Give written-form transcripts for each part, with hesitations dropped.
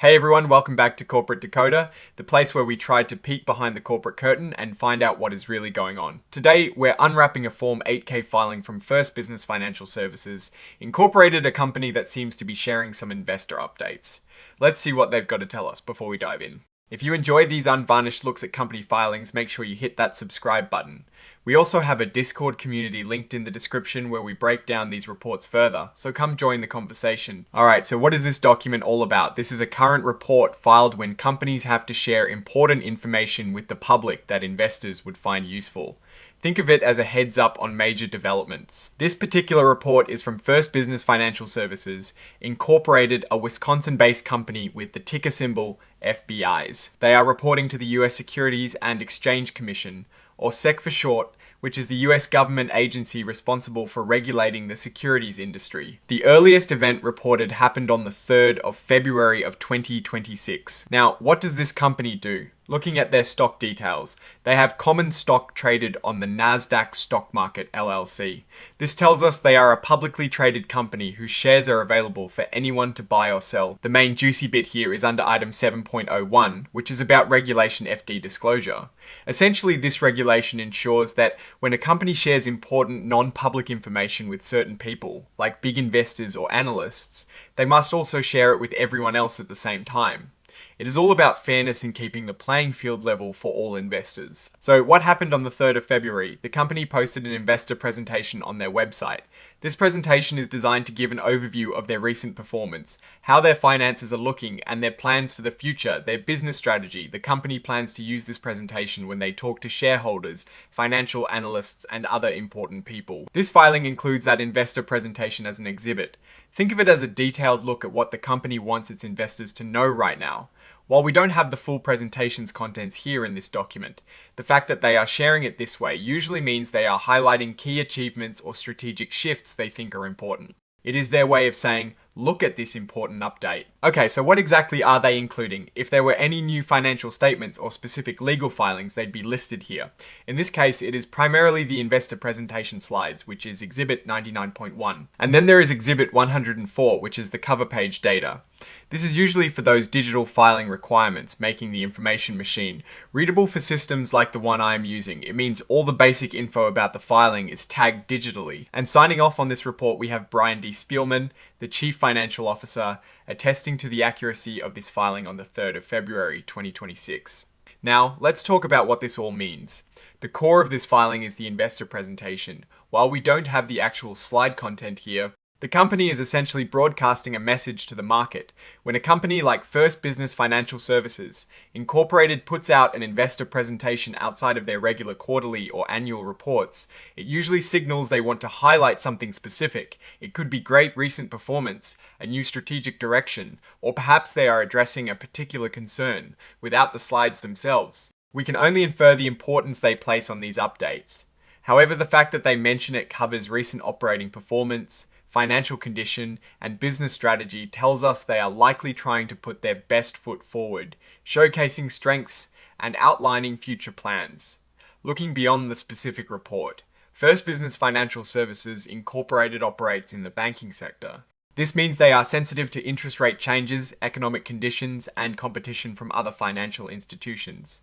Hey everyone, welcome back to Corporate Decoder, the place where we try to peek behind the corporate curtain and find out what is really going on. Today, we're unwrapping a Form 8K filing from First Business Financial Services, Incorporated, a company that seems to be sharing some investor updates. Let's see what they've got to tell us before we dive in. If you enjoy these unvarnished looks at company filings, make sure you hit that subscribe button. We also have a Discord community linked in the description where we break down these reports further, so come join the conversation. Alright, so what is this document all about? This is a current report filed when companies have to share important information with the public that investors would find useful. Think of it as a heads up on major developments. This particular report is from First Business Financial Services, Incorporated, a Wisconsin-based company with the ticker symbol FBIs. They are reporting to the US Securities and Exchange Commission, or SEC for short, which is the US government agency responsible for regulating the securities industry. The earliest event reported happened on the 3rd of February of 2026. Now, what does this company do? Looking at their stock details, they have common stock traded on the NASDAQ stock market LLC. This tells us they are a publicly traded company whose shares are available for anyone to buy or sell. The main juicy bit here is under item 7.01, which is about Regulation FD disclosure. Essentially, this regulation ensures that when a company shares important non-public information with certain people, like big investors or analysts, they must also share it with everyone else at the same time. It is all about fairness in keeping the playing field level for all investors. So what happened on the 3rd of February? The company posted an investor presentation on their website. This presentation is designed to give an overview of their recent performance, how their finances are looking, and their plans for the future, their business strategy. The company plans to use this presentation when they talk to shareholders, financial analysts, and other important people. This filing includes that investor presentation as an exhibit. Think of it as a detailed look at what the company wants its investors to know right now. While we don't have the full presentation's contents here in this document, the fact that they are sharing it this way usually means they are highlighting key achievements or strategic shifts they think are important. It is their way of saying, look at this important update. Okay, so what exactly are they including? If there were any new financial statements or specific legal filings, they'd be listed here. In this case, it is primarily the investor presentation slides, which is Exhibit 99.1. And then there is Exhibit 104, which is the cover page data. This is usually for those digital filing requirements, making the information machine readable for systems like the one I am using. It means all the basic info about the filing is tagged digitally. And signing off on this report, we have Brian D. Spielman, the Chief Financial Officer, attesting to the accuracy of this filing on the 3rd of February 2026. Now, let's talk about what this all means. The core of this filing is the investor presentation. While we don't have the actual slide content here, the company is essentially broadcasting a message to the market. When a company like First Business Financial Services, Incorporated, puts out an investor presentation outside of their regular quarterly or annual reports, it usually signals they want to highlight something specific. It could be great recent performance, a new strategic direction, or perhaps they are addressing a particular concern without the slides themselves. We can only infer the importance they place on these updates. However, the fact that they mention it covers recent operating performance, financial condition, and business strategy tells us they are likely trying to put their best foot forward, showcasing strengths and outlining future plans. Looking beyond the specific report, First Business Financial Services Incorporated operates in the banking sector. This means they are sensitive to interest rate changes, economic conditions, and competition from other financial institutions.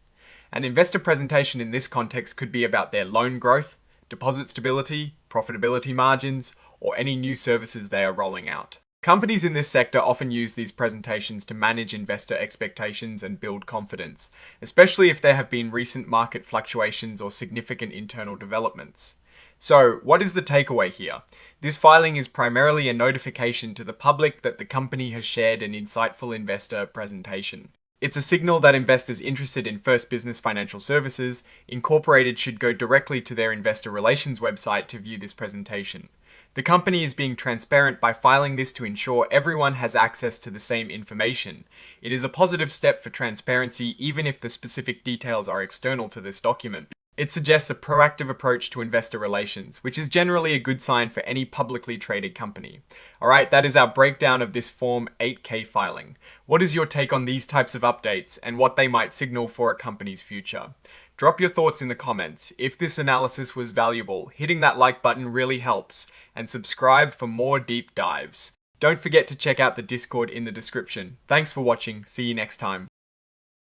An investor presentation in this context could be about their loan growth, deposit stability, profitability margins, or any new services they are rolling out. Companies in this sector often use these presentations to manage investor expectations and build confidence, especially if there have been recent market fluctuations or significant internal developments. So, what is the takeaway here? This filing is primarily a notification to the public that the company has shared an insightful investor presentation. It's a signal that investors interested in First Business Financial Services Incorporated should go directly to their investor relations website to view this presentation. The company is being transparent by filing this to ensure everyone has access to the same information. It is a positive step for transparency, even if the specific details are external to this document. It suggests a proactive approach to investor relations, which is generally a good sign for any publicly traded company. Alright, that is our breakdown of this Form 8K filing. What is your take on these types of updates and what they might signal for a company's future? Drop your thoughts in the comments. If this analysis was valuable, hitting that like button really helps, and subscribe for more deep dives. Don't forget to check out the Discord in the description. Thanks for watching. See you next time.